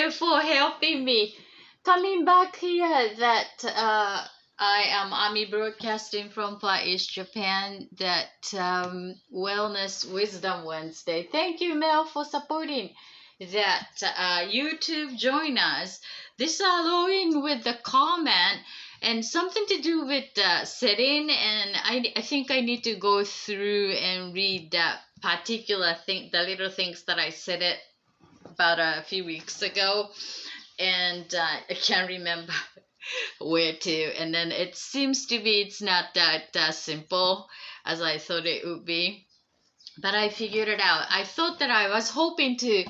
you for helping me. Coming back here that I am Ami broadcasting from Far East Japan that Wellness Wisdom Wednesday. Thank you, Mel, for supporting that YouTube join us. This Halloween with the comment and something to do with setting, and I think I need to go through and read that particular thing, the little things that I said it about a few weeks ago, and I can't remember where to. And then it seems to be it's not that simple as I thought it would be, but I figured it out. I thought that I was hoping to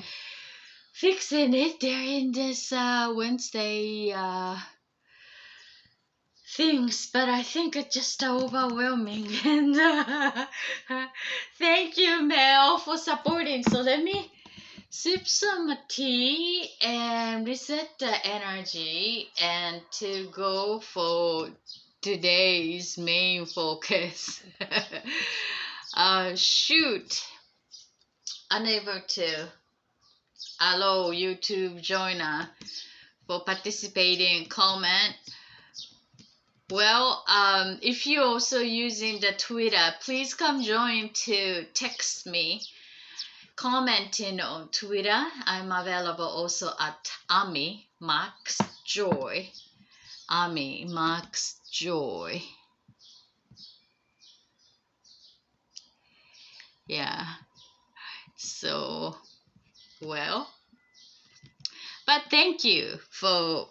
fixing it during this Wednesday things, but I think it's just overwhelming. And thank you, Mel, for supporting. So let me sip some tea and reset the energy and to go for today's main focus. Shoot, unable to allow YouTube joiner for participating comment. Well, if you're also using the Twitter, please come join to text me. Commenting on Twitter. I'm available also at Ami Max Joy. Ami Max Joy. Yeah. So, well. But thank you for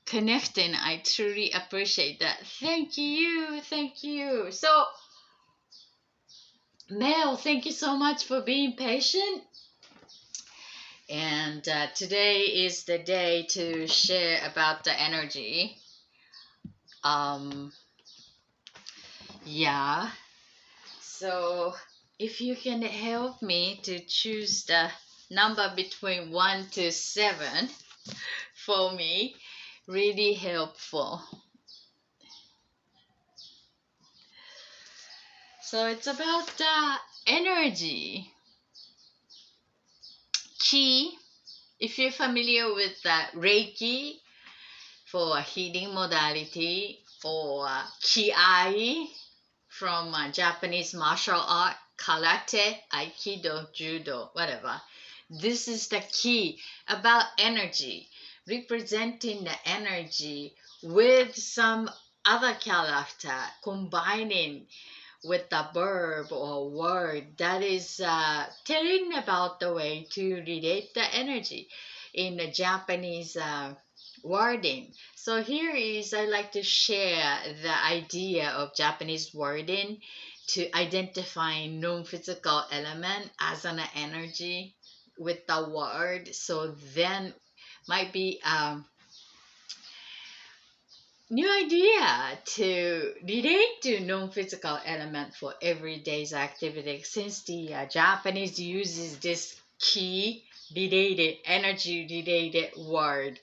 connecting. I truly appreciate that. Thank you. Thank you. So, Mel, thank you so much for being patient. And today is the day to share about the energy. Yeah. So if you can help me to choose the number between 1 to 7 for me, really helpful. So it's about energy. Qi, if you're familiar with Reiki for a healing modality, or Ki from Japanese martial art, karate, aikido, judo, whatever. This is the key about energy, representing the energy with some other character, combining with a verb or word that is telling about the way to relate the energy in the Japanese wording. So here is, I like to share the idea of Japanese wording to identify non-physical element as an energy with the word. So then might be new idea to relate to non-physical element for everyday's activity, since the Japanese uses this key related, energy related word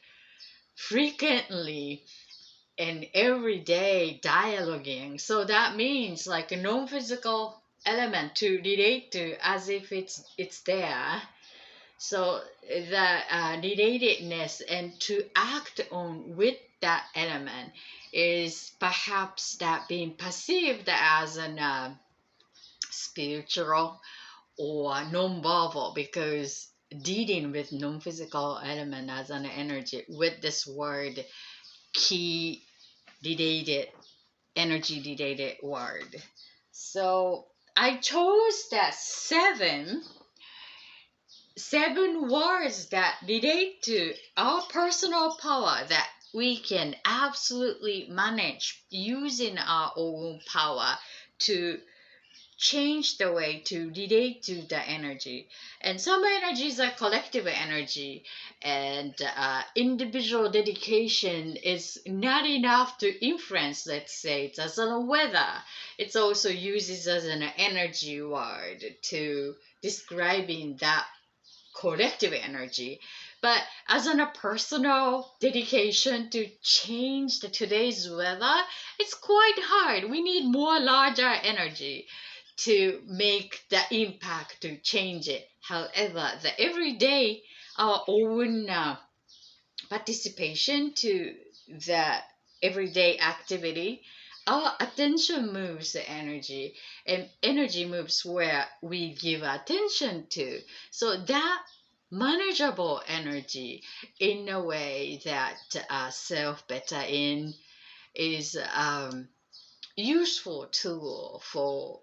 frequently in everyday dialoguing. So that means like a non-physical element to relate to as if it's there. So the relatedness and to act on with that element is perhaps that being perceived as an spiritual or non-verbal, because dealing with non-physical element as an energy with this word key related, energy related word. So I chose that seven words that relate to our personal power that we can absolutely manage using our own power to change the way to relate to the energy. And some energies are collective energy, and individual dedication is not enough to influence, let's say, it's as a weather. It's also uses as an energy word to describing that collective energy. But as on a personal dedication to change today's weather, it's quite hard. We need more larger energy to make the impact to change it. However, the everyday, our own participation to the everyday activity, our attention moves the energy, and energy moves where we give attention to. So that manageable energy, in a way that self better in, is useful tool for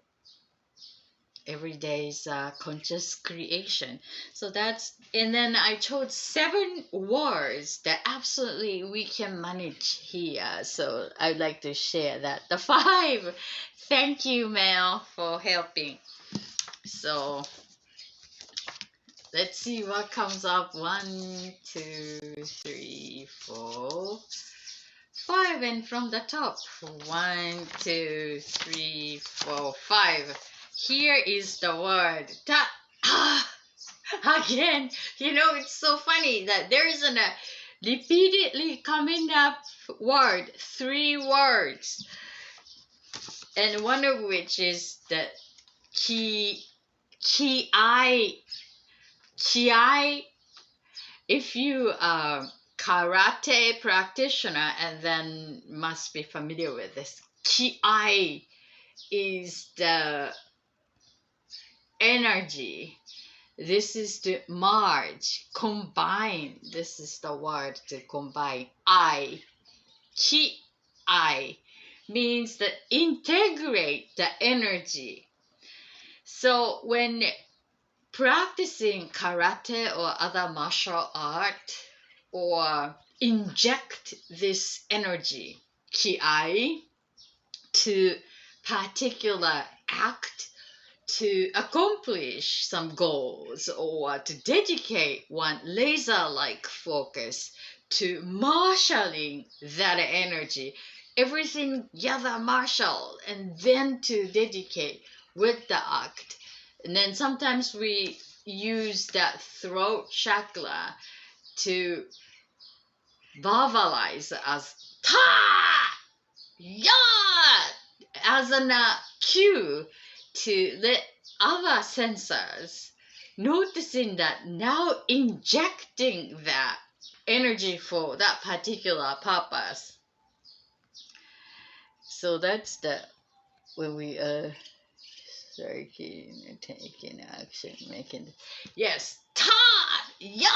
everyday's conscious creation. So that's, and then I chose 7 words that absolutely we can manage here. So I'd like to share that. The 5. Thank you, Mel, for helping. So let's see what comes up. 1, 2, 3, 4, 5, and from the top. 1, 2, 3, 4, 5. Here is the word ta. Again, it's so funny that there is a repeatedly coming up word, 3 words, and one of which is the ki ki. If you are karate practitioner, and then must be familiar with this, ki is the energy. This is to merge, combine. This is the word to combine. Ki means to integrate the energy. So when practicing karate or other martial art, or inject this energy, ki, to particular act, to accomplish some goals, or to dedicate one laser-like focus to marshalling that energy, everything gather marshal, and then to dedicate with the act. And then sometimes we use that throat chakra to verbalize as ta, ya, as an cue to let other sensors noticing that now injecting that energy for that particular purpose. So that's the when we taking action, making, yes, ta, ya.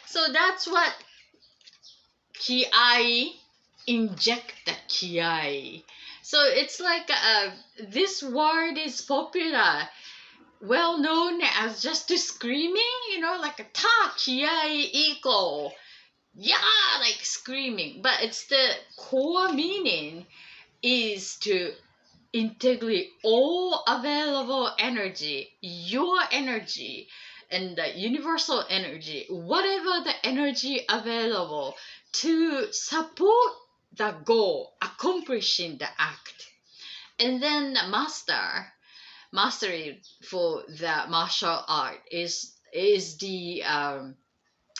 So that's what ki, inject the ki. So it's like this word is popular, well known as just screaming, like a ta, ki equal, yeah, like screaming. But it's the core meaning is to integrate all available energy, your energy, and the universal energy, whatever the energy available, to support the goal, accomplishing the act. And then mastery for the martial art is the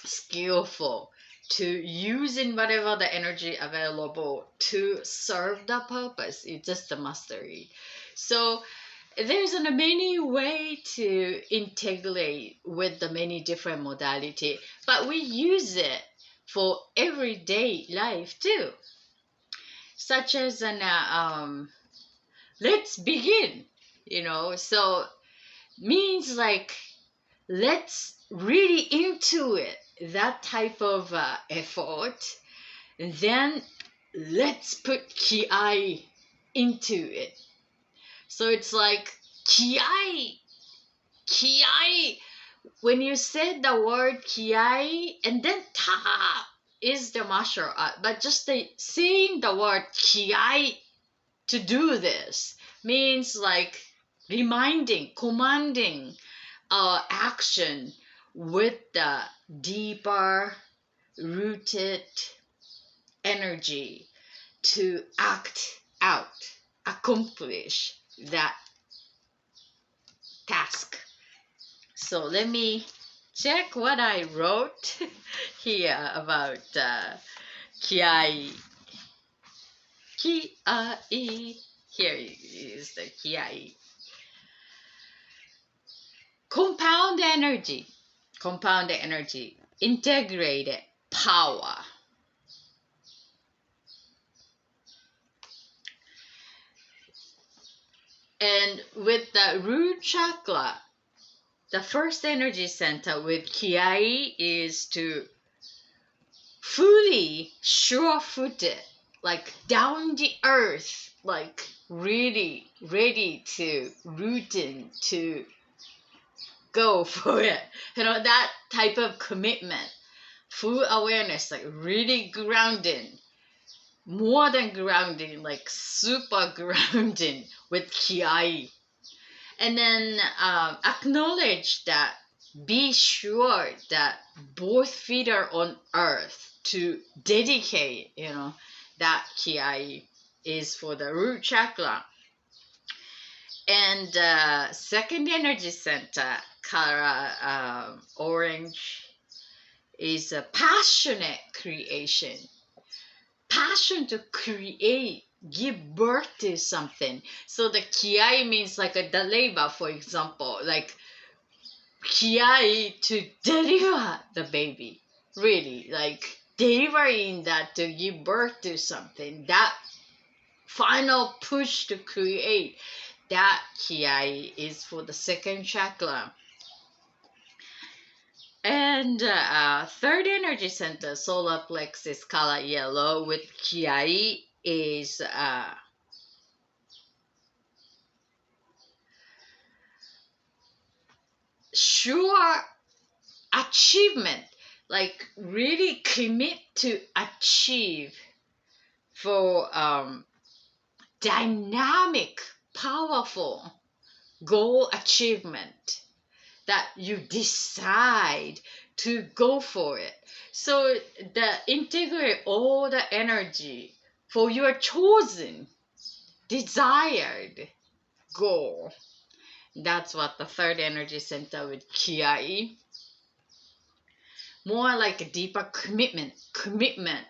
skillful to using whatever the energy available to serve the purpose. It's just the mastery. So there's a many way to integrate with the many different modality, but we use it for everyday life too, such as an let's begin, so means like let's really into it, that type of effort, and then let's put ki into it. So it's like ki, when you said the word ki, and then ta is the martial art, but just saying the word ki to do this means like reminding, commanding our action with the deeper rooted energy to act out, accomplish that task. So let me check what I wrote here about ki. Ki. Here is the ki. compound energy, integrated power. And with the root chakra, the first energy center with Kiai is to fully sure-footed, like down the earth, like really ready to root in, to go for it. That type of commitment, full awareness, like really grounding, more than grounding, like super grounding with Kiai. And then acknowledge that, be sure that both feet are on earth to dedicate, that Kiai is for the root chakra. And second energy center, color orange, is a passionate creation. Passion to create, give birth to something. So the kiai means like the labor, for example, like kiai to deliver the baby, really, like delivering that to give birth to something, that final push to create, that kiai is for the second chakra. And third energy center, solar plexus, color yellow with kiai, is sure achievement, like really commit to achieve for dynamic, powerful goal achievement, that you decide to go for it. So integrate all the energy for your chosen, desired goal. That's what the third energy center with kiai. More like a deeper commitment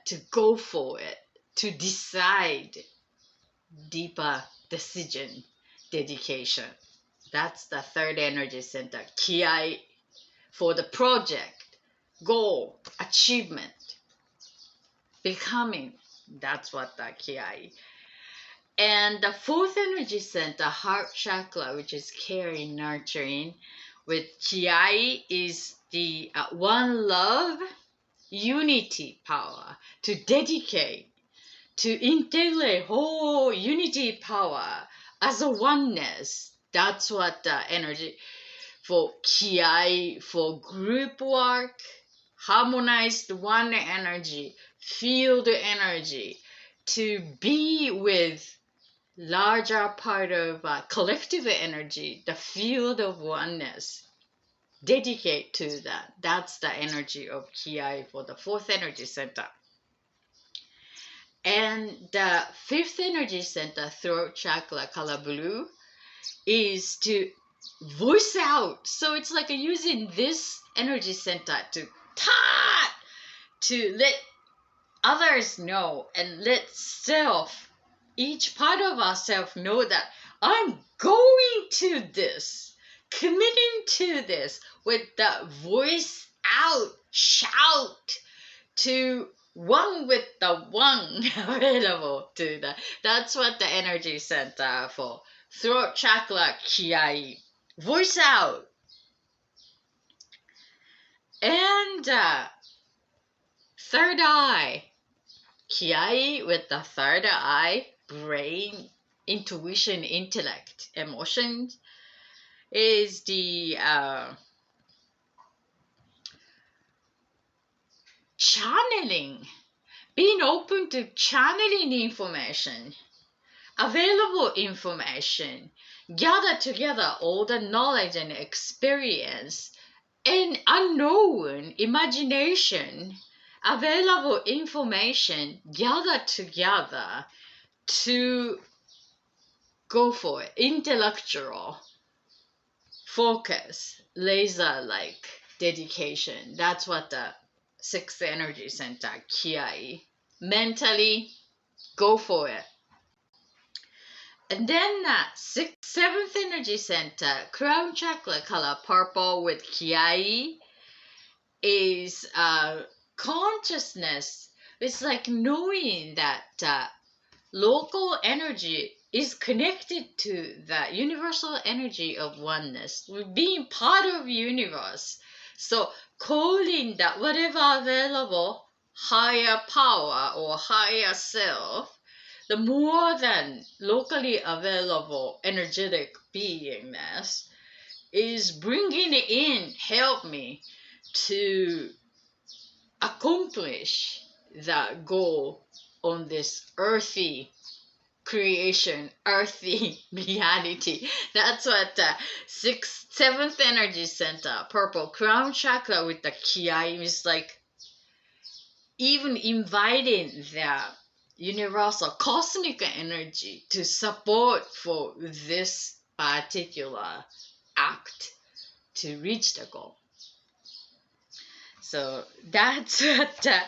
to go for it, to decide, deeper decision, dedication. That's the third energy center, kiai, for the project, goal, achievement, becoming. That's what the kiai. And the fourth energy center, heart chakra, which is caring, nurturing, with kiai, is the one love, unity power, to dedicate, to integrate whole unity power as a oneness. That's what the energy for kiai, for group work, harmonized one energy, field energy, to be with larger part of collective energy, the field of oneness. Dedicate to that. That's the energy of kiai for the fourth energy center. And the fifth energy center, throat chakra, color blue, is to voice out. So it's like using this energy center to let others know, and let self, each part of ourselves, know that I'm going to this, committing to this, with the voice out, shout to one with the one available to that. That's what the energy center for throat chakra, kiai, voice out. And third eye, kiai with the third eye, brain, intuition, intellect, emotions, is the channeling, being open to channeling information, available information, gather together all the knowledge and experience and unknown imagination, available information, gather together to go for it. Intellectual focus, laser like dedication. That's what the sixth energy center, kiai. Mentally, go for it. And then seventh energy center, crown chakra color purple with kiai, is consciousness. It's like knowing that local energy is connected to the universal energy of oneness. We're being part of universe. So calling that whatever available higher power or higher self, the more than locally available energetic beingness, is bringing in, help me to accomplish that goal on this earthy creation, earthy reality. That's what seventh energy center, purple crown chakra with the kiai is like, even inviting the universal cosmic energy to support for this particular act to reach the goal. So that's what the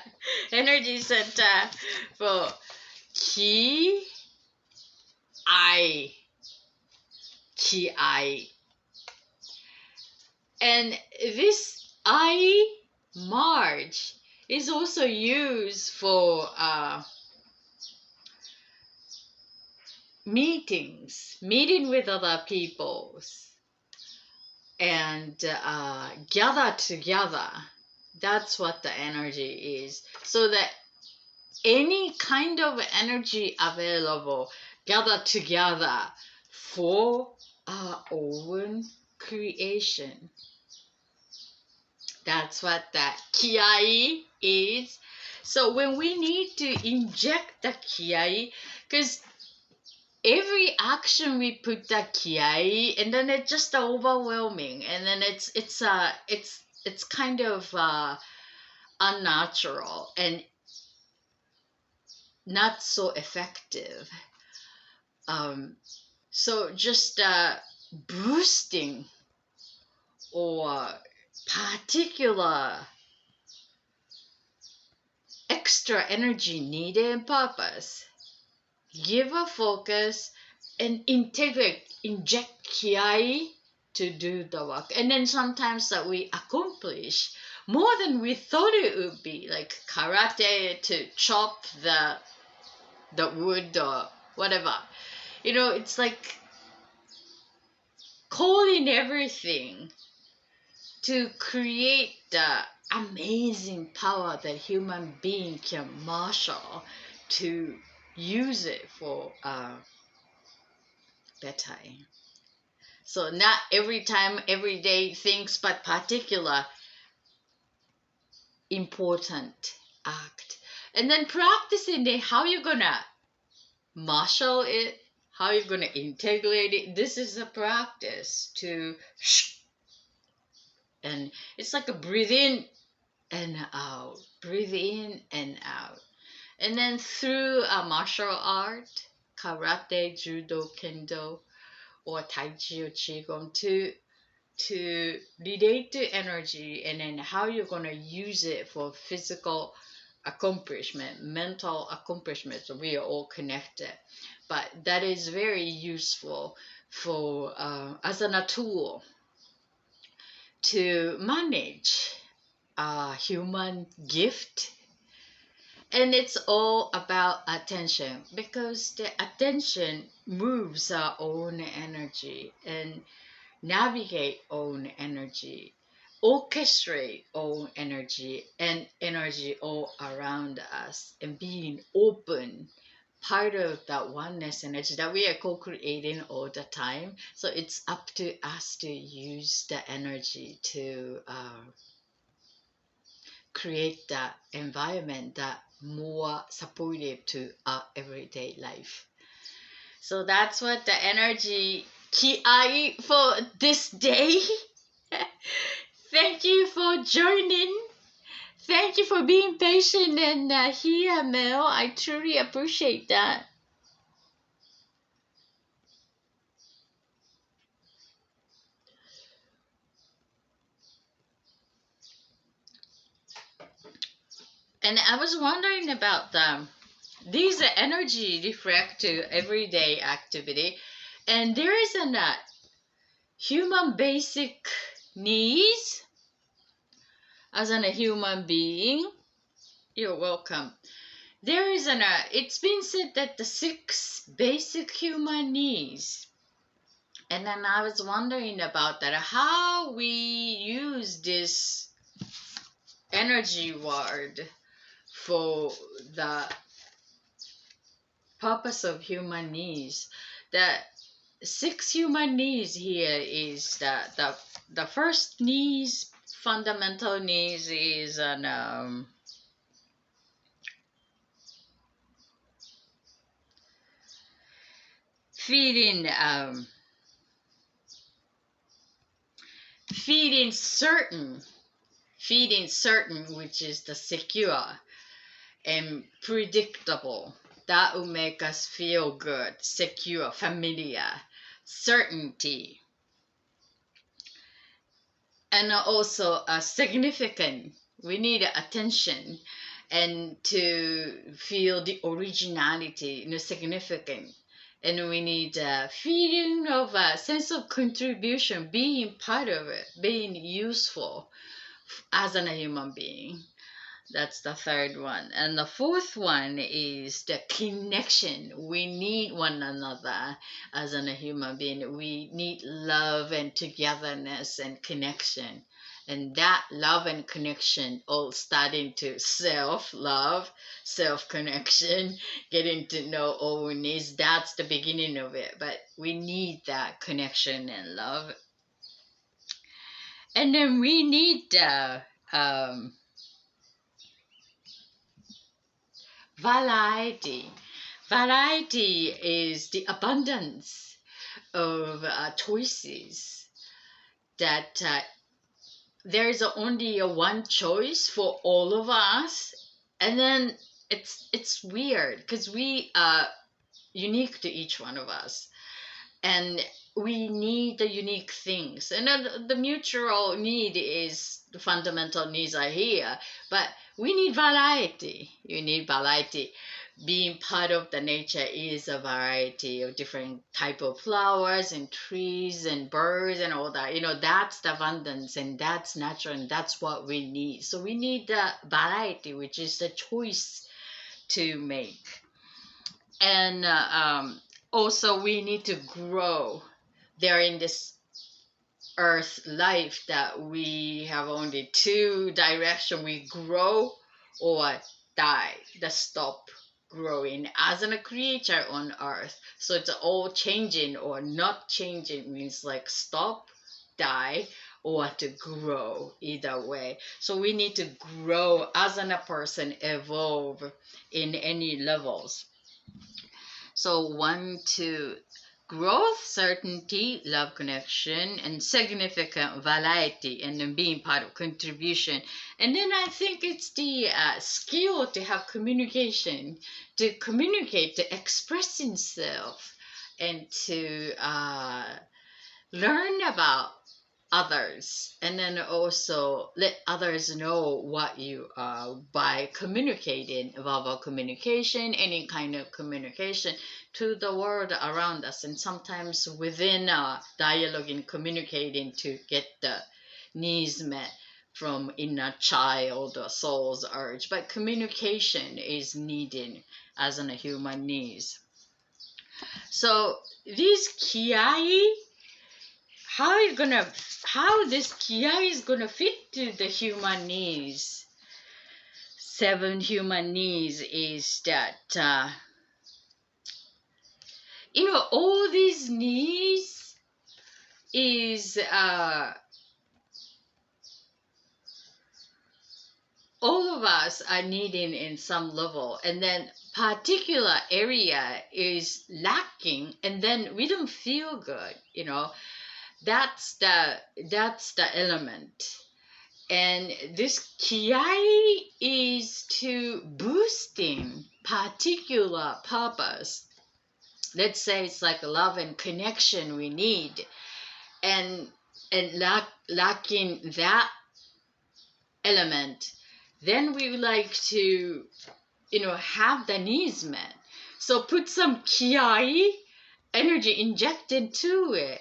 energy center for ki I ki I. And this I march is also used for meeting with other peoples, and gather together. That's what the energy is. So that any kind of energy available, gather together for our own creation. That's what that kiai is. So when we need to inject the kiai, because every action we put the kiai, and then it's just overwhelming, and then it's kind of unnatural and not so effective. So just boosting or particular extra energy needed and purpose, give a focus and inject kiai to do the work. And then sometimes that we accomplish more than we thought it would be, like karate to chop the wood or whatever. It's like calling everything to create the amazing power that human being can marshal to use it for better. So not every time, every day things, but particular important act. And then practicing it, how you're gonna marshal it, how you're gonna integrate it. This is a practice to and it's like a breathe in and out, breathe in and out. And then through a martial art, karate, judo, kendo, or tai chi or qigong, to relate to energy, and then how you're going to use it for physical accomplishment, mental accomplishment. So we are all connected, but that is very useful for as a tool to manage a human gift. And it's all about attention, because the attention moves our own energy and navigate own energy, orchestrate own energy, and energy all around us, and being open, part of that oneness energy that we are co-creating all the time. So it's up to us to use the energy to create that environment that more supportive to our everyday life. So that's what the energy ki for this day. Thank you for joining. Thank you for being patient and here, Mel. I truly appreciate that. And I was wondering about these energy reflect to everyday activity, and there is a human basic needs as a human being. You're welcome. There is it's been said that the 6 basic human needs. And then I was wondering about that, how we use this energy word for the purpose of human needs. The 6 human needs here is that the first needs, fundamental needs, is feeling feeling certain, which is the secure and predictable. That will make us feel good, secure, familiar, certainty. And also significant. We need attention and to feel the originality, significant. And we need a feeling of a sense of contribution, being part of it, being useful as a human being. That's the third one. And the fourth one is the connection. We need one another as a human being. We need love and togetherness and connection. And that love and connection all starting to self-love, self-connection, getting to know our needs. That's the beginning of it. But we need that connection and love. And then we need variety. Variety is the abundance of choices, that there is only one choice for all of us, and then it's weird because we are unique to each one of us, and we need the unique things, and then the mutual need is the fundamental needs are here, but we need variety. You need variety. Being part of the nature is a variety of different type of flowers and trees and birds and all that. That's the abundance, and that's natural, and that's what we need. So we need the variety, which is the choice to make. And also we need to grow. There in this earth life that we have only 2 directions: we grow or die, the stop growing as a creature on earth. So it's all changing or not changing, means like stop, die, or to grow, either way. So we need to grow as a person, evolve in any levels. So 1, 2, growth, certainty, love, connection, and significant variety, and then being part of contribution. And then I think it's the skill to have communication, to communicate, to express himself, and to learn about others, and then also let others know what you are by communicating, verbal communication, any kind of communication to the world around us, and sometimes within our dialogue and communicating to get the needs met from inner child or soul's urge. But communication is needed as a human needs. So these kiai, how this kiai is gonna fit to the human needs. 7 human needs is that all these needs is all of us are needing in some level, and then particular area is lacking, and then we don't feel good. That's the element. And this kiai is to boosting particular purpose. Let's say it's like love and connection we need, and lacking that element, then we would like to have the needs met. So put some kiai energy injected to it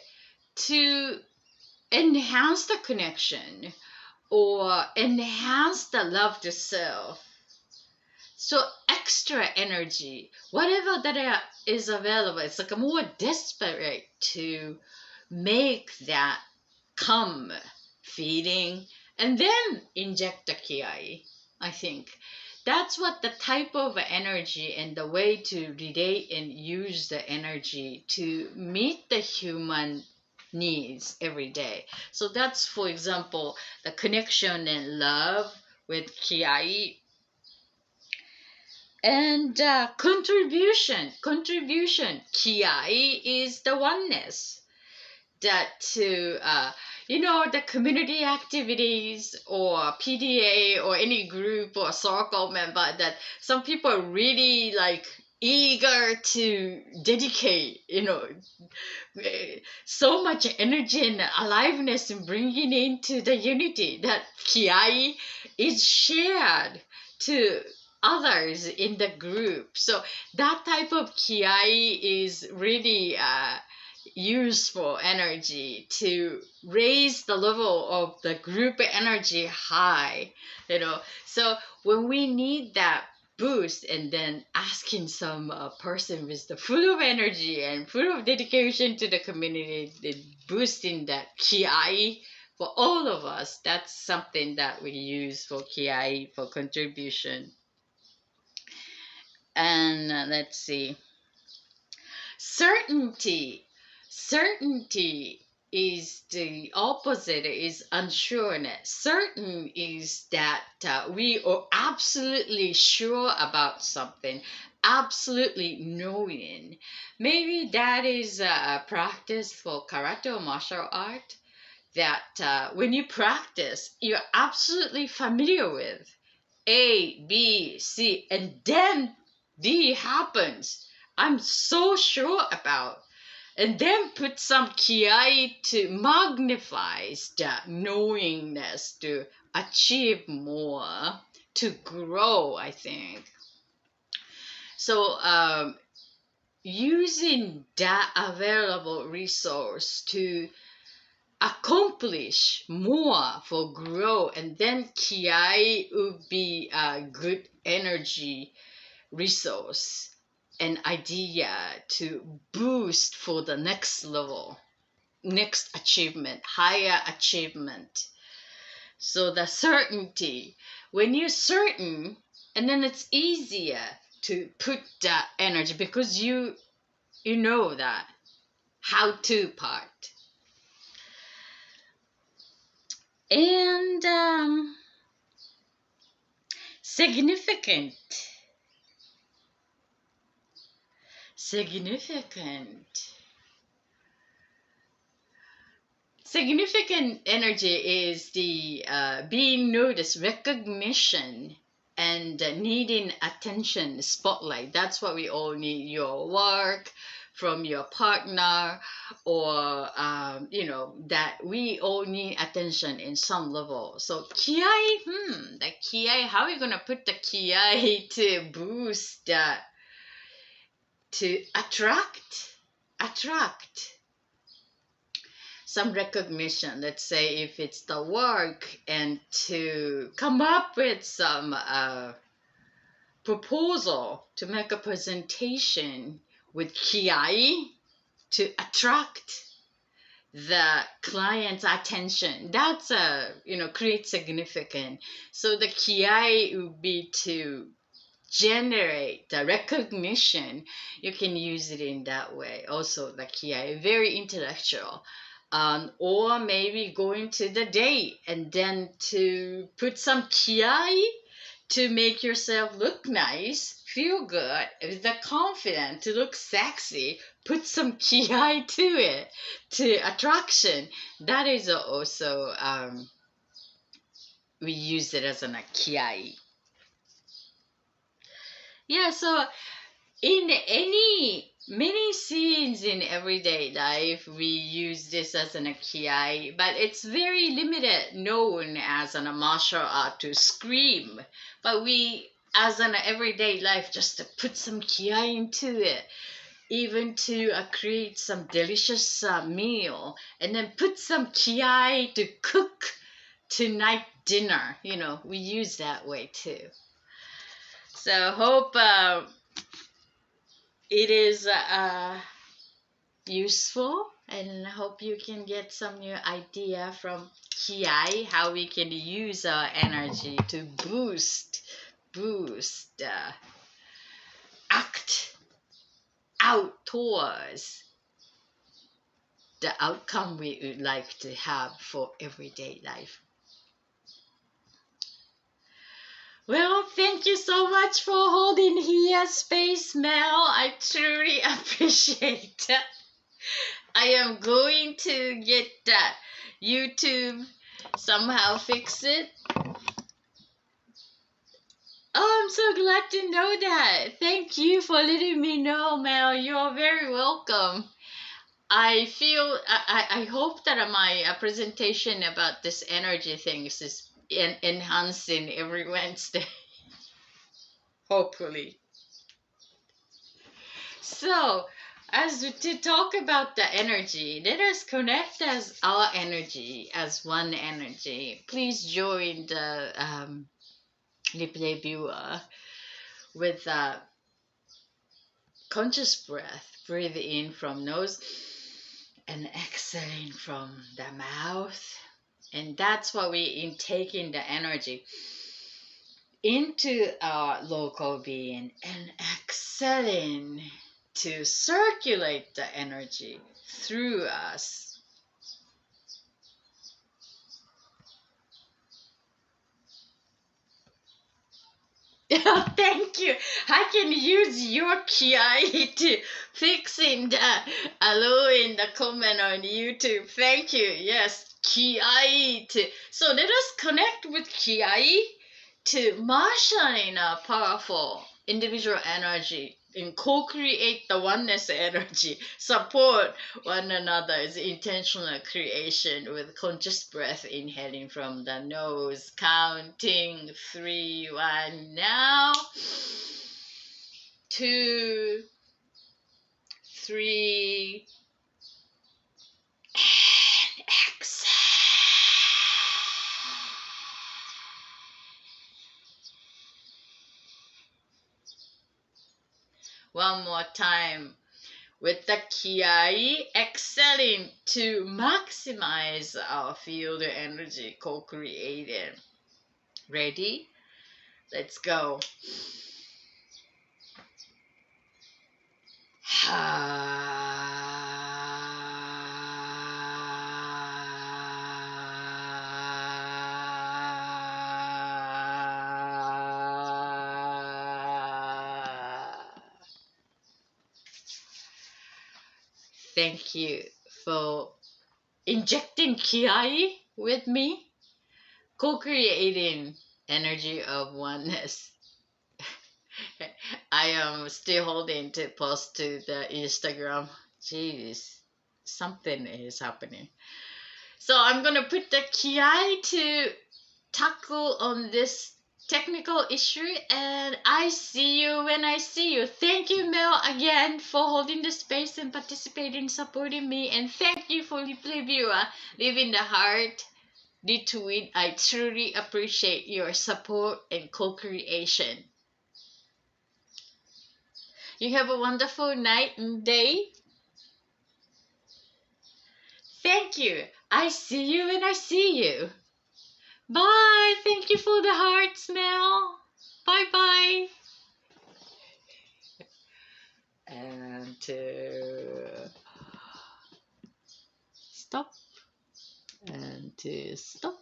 to enhance the connection or enhance the love to self. So extra energy, whatever that is available, it's like a more desperate to make that come feeding and then inject the kiai. I think that's what the type of energy and the way to relate and use the energy to meet the human needs every day. So that's, for example, the connection and love with kiai. And contribution kiai is the oneness that to the community activities or PDA or any group or circle member, that some people are really like eager to dedicate so much energy and aliveness in bringing into the unity, that kiai is shared to others in the group. So that type of kiai is really useful energy to raise the level of the group energy high. So when we need that boost, and then asking some person with the full of energy and full of dedication to the community, boosting that kiai for all of us, that's something that we use for kiai, for contribution. And let's see, certainty. Certainty is the opposite, is unsureness. Certain is that we are absolutely sure about something, absolutely knowing. Maybe that is a practice for karate or martial art, that when you practice, you're absolutely familiar with A, B, C, and then D happens. I'm so sure about. And then put some kiai to magnify that knowingness to achieve more, to grow, I think. So using that available resource to accomplish more for growth, and then kiai would be a good energy resource, an idea to boost for the next level, next achievement, higher achievement. So the certainty, when you're certain, and then it's easier to put that energy because you know that how to part. And significant. Significant energy is the being noticed, recognition, and needing attention, spotlight. That's what we all need. Your work, from your partner, or that we all need attention in some level. So kiai, the kiai. How are we gonna put the kiai to boost that? To attract some recognition, let's say if it's the work, and to come up with some proposal to make a presentation with kiai to attract the client's attention. That's create significant. So the kiai would be to generate the recognition. You can use it in that way. Also the kiai, very intellectual. Or maybe going to the date and then to put some kiai to make yourself look nice, feel good, with the confidence to look sexy. Put some kiai to it, to attraction. That is also we use it as a kiai. Yeah, so in many scenes in everyday life, we use this as an kiai, but it's very limited known as a martial art to scream. But we as an everyday life, just to put some kia into it, even to create some delicious meal, and then put some kia to cook tonight dinner. We use that way too. So hope it is useful, and I hope you can get some new idea from Kiai, how we can use our energy to boost, act out towards the outcome we would like to have for everyday life. Well, thank you so much for holding here space, Mel. I truly appreciate that. I am going to get that YouTube somehow fix it. Oh, I'm so glad to know that. Thank you for letting me know, Mel. You're very welcome. I hope that my presentation about this energy things is enhancing every Wednesday. Hopefully. So, as to talk about the energy, let us connect as our energy, as one energy. Please join the replay viewer with conscious breath. Breathe in from nose and exhaling from the mouth. And that's what we intaking the energy into our local being and exhaling to circulate the energy through us. Thank you. I can use your ki to fixing the hello in the comment on YouTube. Thank you. Yes, ki to. So let us connect with ki to marshalling our powerful individual energy and co-create the oneness energy, support one another's intentional creation with conscious breath, inhaling from the nose, counting 3, 1 now, 2, 3, and exhale. One more time with the ki, exhaling to maximize our field energy, co-creating. Ready? Let's go. Thank you for injecting ki with me, co-creating energy of oneness. I am still holding to post to the Instagram. Jeez, something is happening. So I'm gonna put the ki to tackle on this technical issue, and I see you when I see you. Thank you, Mel, again for holding the space and participating, supporting me, and thank you for replay viewer, leaving the heart. Retweet. I truly appreciate your support and co-creation. You have a wonderful night and day. Thank you. I see you when I see you. Bye. Thank you for the hearts, Mel. Bye bye. And to stop. And to stop.